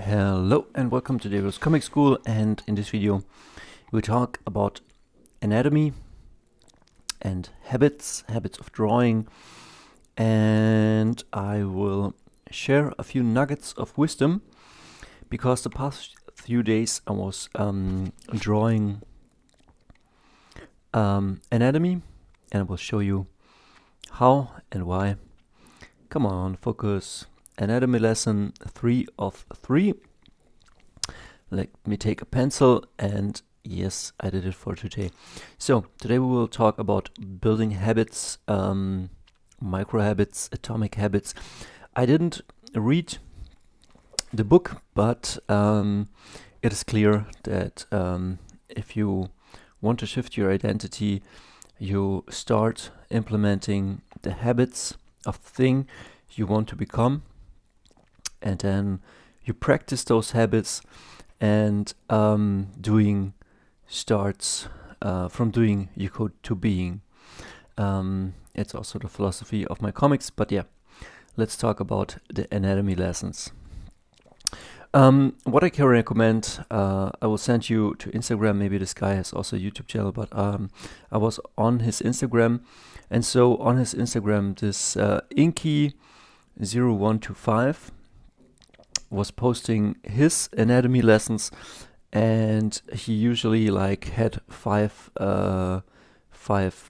Hello and welcome to Dario's Comic School, and in this video we talk about anatomy and habits of drawing, and I will share a few nuggets of wisdom because the past few days I was drawing anatomy, and I will show you how and why. Come on, focus. Anatomy lesson 3 of 3. Let me take a pencil, and yes, I did it for today. So today we will talk about building habits, micro habits, atomic habits. I didn't read the book, but it is clear that if you want to shift your identity, you start implementing the habits of the thing you want to become, and then you practice those habits, and doing starts from doing you go to being. It's also the philosophy of my comics, but yeah, let's talk about the anatomy lessons. What I can recommend, I will send you to Instagram. Maybe this guy has also a YouTube channel, but I was on his Instagram, and so on his Instagram this Inky0125 was posting his anatomy lessons, and he usually had five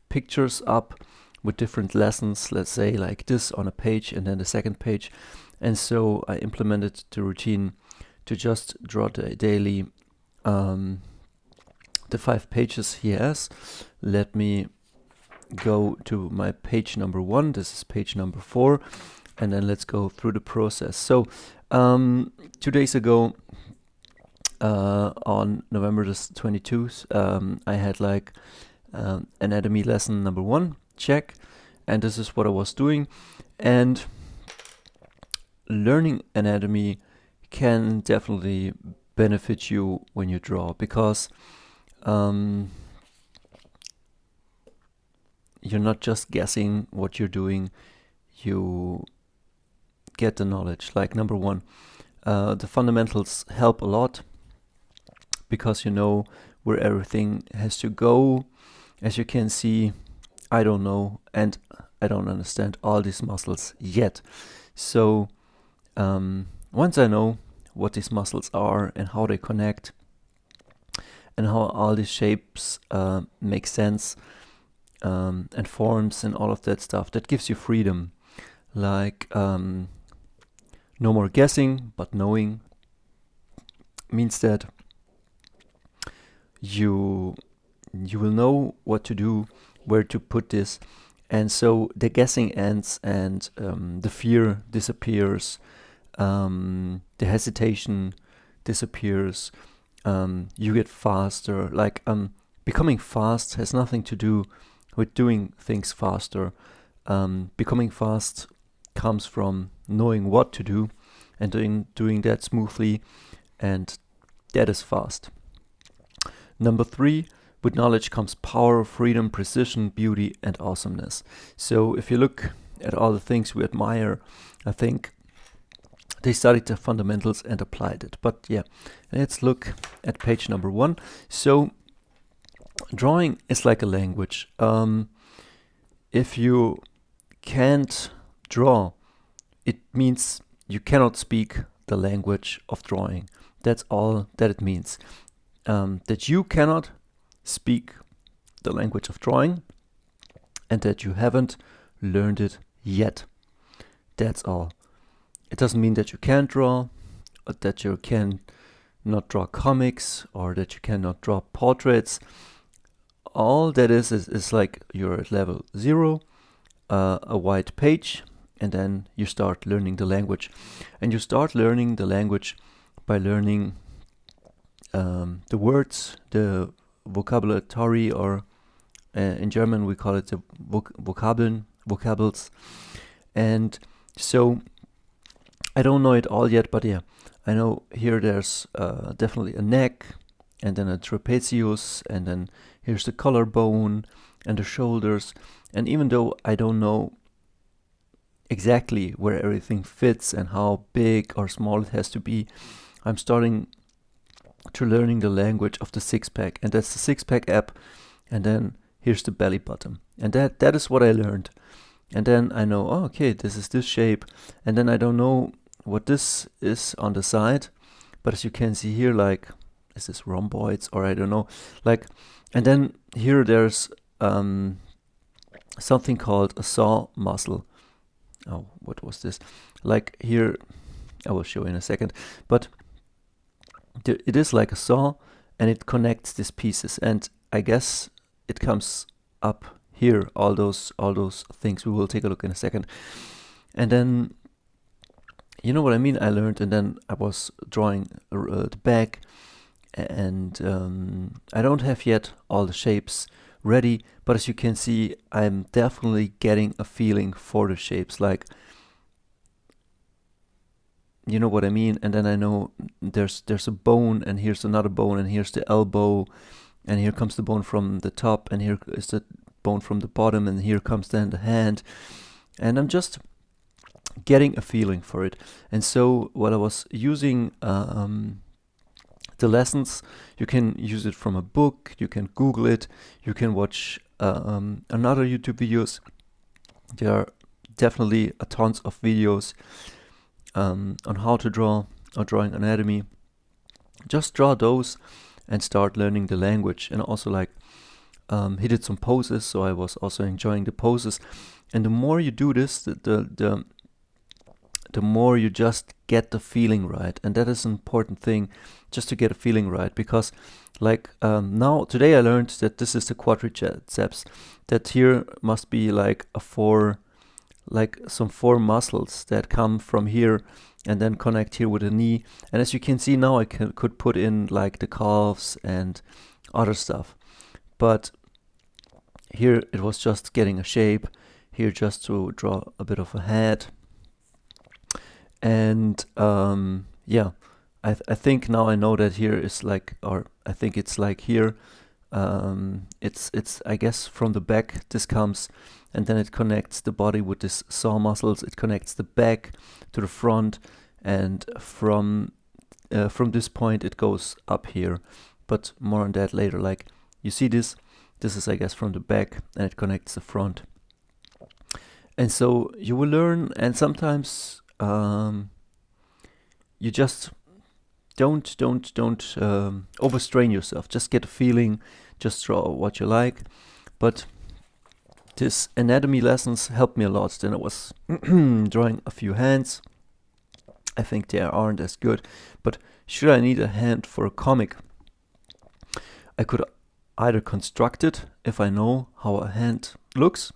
pictures up with different lessons, let's say like this on a page and then the second page. And so I implemented the routine to just draw the daily the 5 pages he has. Let me go to my page number 1. This is page number 4, and then let's go through the process. So 2 days ago, on November the 22nd, I had anatomy lesson number 1, check, and this is what I was doing. And learning anatomy can definitely benefit you when you draw, because you're not just guessing what you're doing, you get the knowledge. Like number 1, the fundamentals help a lot because you know where everything has to go. As you can see, I don't know and I don't understand all these muscles yet. So once I know what these muscles are and how they connect and how all these shapes make sense, and forms and all of that stuff, that gives you freedom. No more guessing, but knowing means that you will know what to do, where to put this, and so the guessing ends, and the fear disappears, the hesitation disappears, you get faster. Becoming fast has nothing to do with doing things faster. Becoming fast comes from knowing what to do and doing that smoothly, and that is fast. Number 3, with knowledge comes power, freedom, precision, beauty, and awesomeness. So if you look at all the things we admire, I think they studied the fundamentals and applied it. But yeah, let's look at page number 1. So drawing is like a language. If you can't draw, it means you cannot speak the language of drawing. That's all that it means. That you cannot speak the language of drawing, and that you haven't learned it yet. That's all. It doesn't mean that you can't draw, or that you can not draw comics, or that you cannot draw portraits. All that is like you're at level 0, a white page, and then you start learning the language. And you start learning the language by learning the words, the vocabulary, or in German we call it the vocabels. And so I don't know it all yet, but yeah, I know here there's definitely a neck, and then a trapezius, and then here's the collarbone and the shoulders. And even though I don't know exactly where everything fits and how big or small it has to be, I'm starting to learning the language of the six-pack, and that's the six-pack app, and then here's the belly button, and that is what I learned. And then I know, oh, okay, this is this shape, and then I don't know what this is on the side, but as you can see here, like, is this rhomboids, or I don't know, like, and then here there's something called a saw muscle. Oh, what was this? Like here, I will show in a second, but it is like a saw, and it connects these pieces, and I guess it comes up here, all those things. We will take a look in a second. And then, you know what I mean, I learned, and then I was drawing the back, and I don't have yet all the shapes ready, but as you can see, I'm definitely getting a feeling for the shapes, like, you know what I mean. And then I know there's a bone, and here's another bone, and here's the elbow, and here comes the bone from the top, and here is the bone from the bottom, and here comes then the hand, and I'm just getting a feeling for it. And so while I was using the lessons, you can use it from a book, you can Google it, you can watch another YouTube videos. There are definitely a tons of videos on how to draw or drawing anatomy. Just draw those and start learning the language. And also, like, he did some poses, so I was also enjoying the poses. And the more you do this, the more you just get the feeling right. And that is an important thing, just to get a feeling right. Because, like, now, today I learned that this is the quadriceps, that here must be like some four muscles that come from here and then connect here with the knee. And as you can see now, I could put in like the calves and other stuff. But here it was just getting a shape, here just to draw a bit of a head. And yeah, I think now I know that here is like, or I think it's like here, it's I guess from the back this comes, and then it connects the body with this saw muscles. It connects the back to the front, and from this point it goes up here. But more on that later. Like, you see this is, I guess, from the back, and it connects the front. And so you will learn, and sometimes you just don't overstrain yourself. Just get a feeling, just draw what you like. But this anatomy lessons helped me a lot. Then I was drawing a few hands. I think they aren't as good, but should I need a hand for a comic, I could either construct it if I know how a hand looks,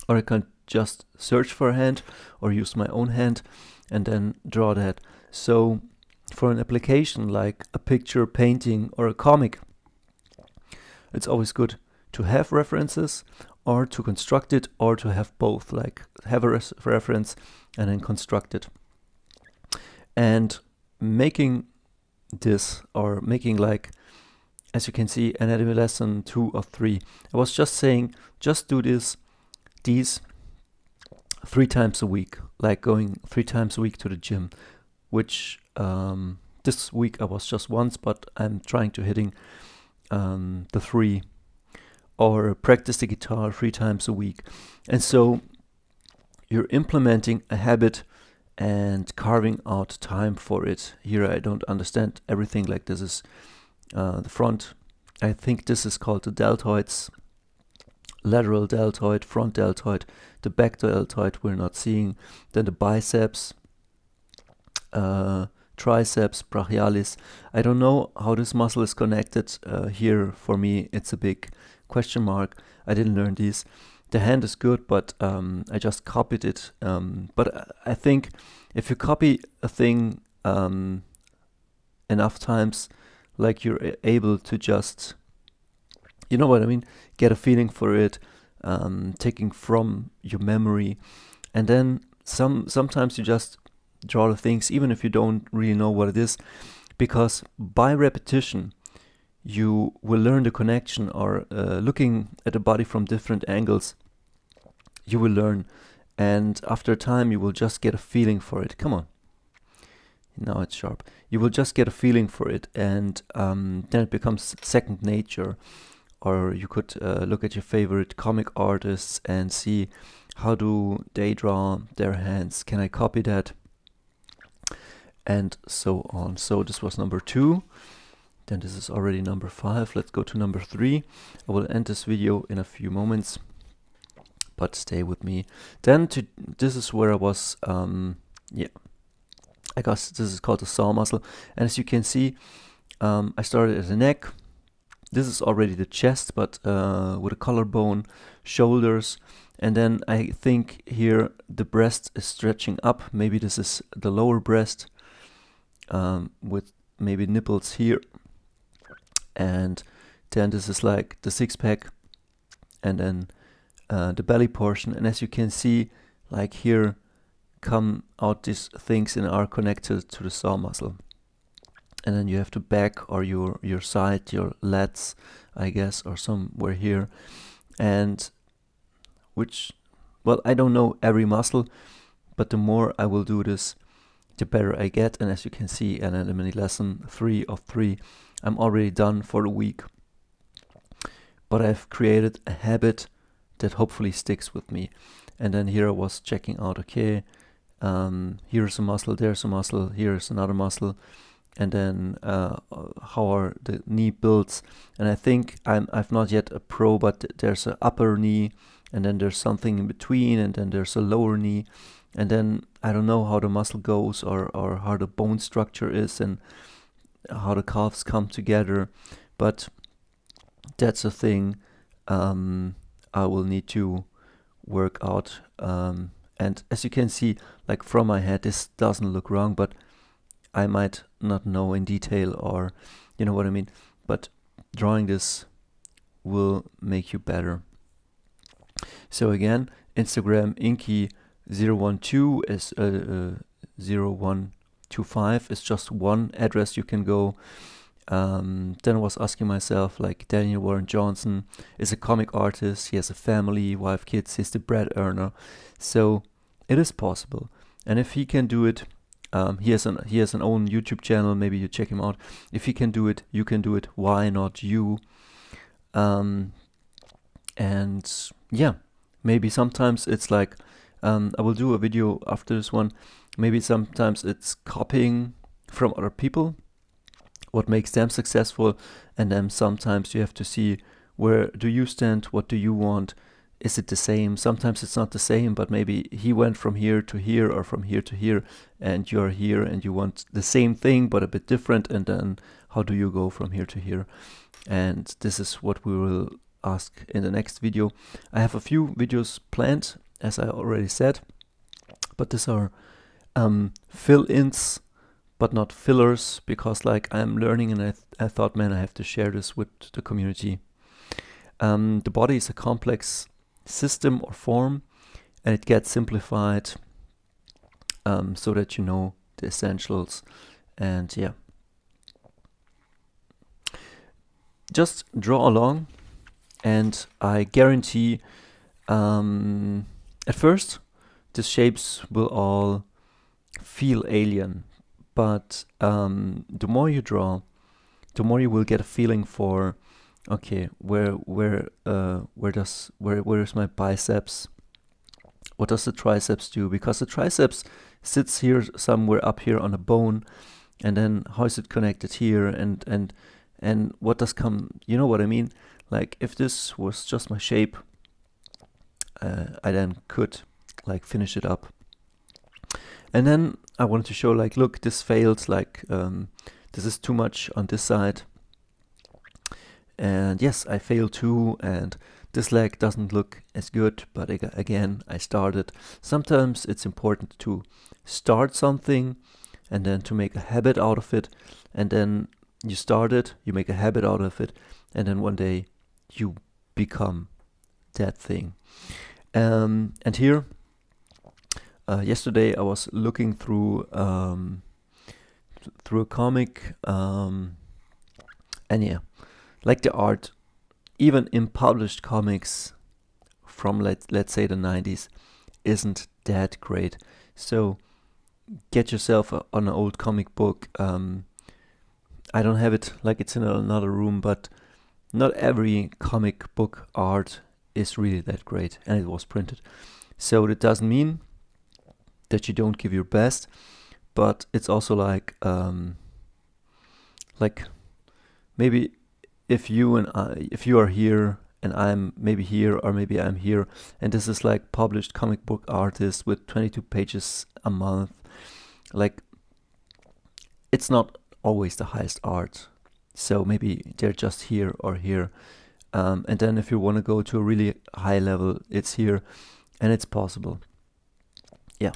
or I can just search for a hand or use my own hand and then draw that. So for an application like a picture, painting, or a comic, it's always good to have references, or to construct it, or to have both, like have a reference and then construct it. And making this, or making, like, as you can see, anatomy lesson 2 or 3, I was just saying, just do these 3 times a week, like going 3 times a week to the gym, which this week I was just once, but I'm trying to hitting the 3, or practice the guitar 3 times a week. And so you're implementing a habit and carving out time for it. Here I don't understand everything, like this is the front. I think this is called the deltoids, lateral deltoid, front deltoid, the back deltoid we're not seeing, then the biceps, triceps, brachialis. I don't know how this muscle is connected. Here for me it's a big question mark. I didn't learn these. The hand is good, but I just copied it. But I think if you copy a thing enough times, like, you're able to just, you know what I mean, get a feeling for it, taking from your memory. And then sometimes you just draw the things even if you don't really know what it is, because by repetition you will learn the connection, or looking at the body from different angles, you will learn, and after a time you will just get a feeling for it. Come on, Now it's sharp. You will just get a feeling for it, and then it becomes second nature. Or you could look at your favorite comic artists and see how do they draw their hands. Can I copy that? And so on. So this was number 2. Then this is already number 5. Let's go to number 3. I will end this video in a few moments, but stay with me. Then this is where I was, I guess this is called the saw muscle. And as you can see, I started at the neck. This is already the chest, but with a collarbone, shoulders. And then I think here the breast is stretching up. Maybe this is the lower breast with maybe nipples here. And then this is like the six-pack, and then the belly portion. And as you can see, like here come out these things and are connected to the saw muscle. And then you have the back or your side, your lats, I guess, or somewhere here. And which, well, I don't know every muscle, but the more I will do this, the better I get. And as you can see, anatomy lesson 3 of 3, I'm already done for the week. But I've created a habit that hopefully sticks with me. And then here I was checking out, okay, here's a muscle, there's a muscle, here's another muscle. And then how are the knee builds. And I think I've not yet a pro, but there's an upper knee, and then there's something in between, and then there's a lower knee. And then I don't know how the muscle goes, or how the bone structure is, and how the calves come together. But that's a thing I will need to work out. And as you can see, like from my head, this doesn't look wrong, but I might not know in detail, or you know what I mean. But drawing this will make you better. So again, Instagram Inky012 is 0125 is just one address you can go. Then I was asking myself, like, Daniel Warren Johnson is a comic artist, he has a family, wife, kids, he's the bread earner. So it is possible. And if he can do it, he has an own YouTube channel, maybe you check him out. If he can do it, you can do it. Why not you? And yeah, maybe sometimes it's like, I will do a video after this one. Maybe sometimes it's copying from other people, what makes them successful, and then sometimes you have to see, where do you stand, what do you want, is it the same? Sometimes it's not the same, but maybe he went from here to here, or from here to here, and you're here and you want the same thing but a bit different, and then how do you go from here to here? And this is what we will ask in the next video. I have a few videos planned, as I already said, but these are fill-ins, but not fillers, because like I'm learning, and I thought, man, I have to share this with the community. The body is a complex system or form, and it gets simplified so that you know the essentials. And yeah, just draw along, and I guarantee at first the shapes will all feel alien, but the more you draw, the more you will get a feeling for, okay, where is my biceps? What does the triceps do? Because the triceps sits here somewhere up here on a bone, and then how is it connected here? And what does come? You know what I mean? Like, if this was just my shape, I then could like finish it up. And then I wanted to show, like, look, this failed. Like, this is too much on this side. And yes, I failed too, and this leg doesn't look as good, but again, I started. Sometimes it's important to start something and then to make a habit out of it, and then you start it, you make a habit out of it, and then one day you become that thing. And here, yesterday I was looking through a comic, and yeah, like the art, even in published comics from let's say the 90s, isn't that great. So get yourself on an old comic book. I don't have it, like it's in another room, but not every comic book art is really that great, and it was printed. So that doesn't mean that you don't give your best, but it's also like maybe if you are here and I'm maybe here, or maybe I'm here, and this is like published comic book artist with 22 pages a month, like it's not always the highest art. So maybe they're just here or here. And then if you want to go to a really high level, it's here, and it's possible. Yeah.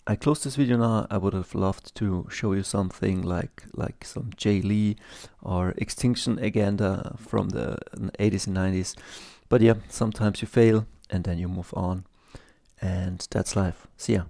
I close this video now. I would have loved to show you something like some Jay Lee or Extinction Agenda from the 80s and 90s. But yeah, sometimes you fail and then you move on. And that's life. See ya.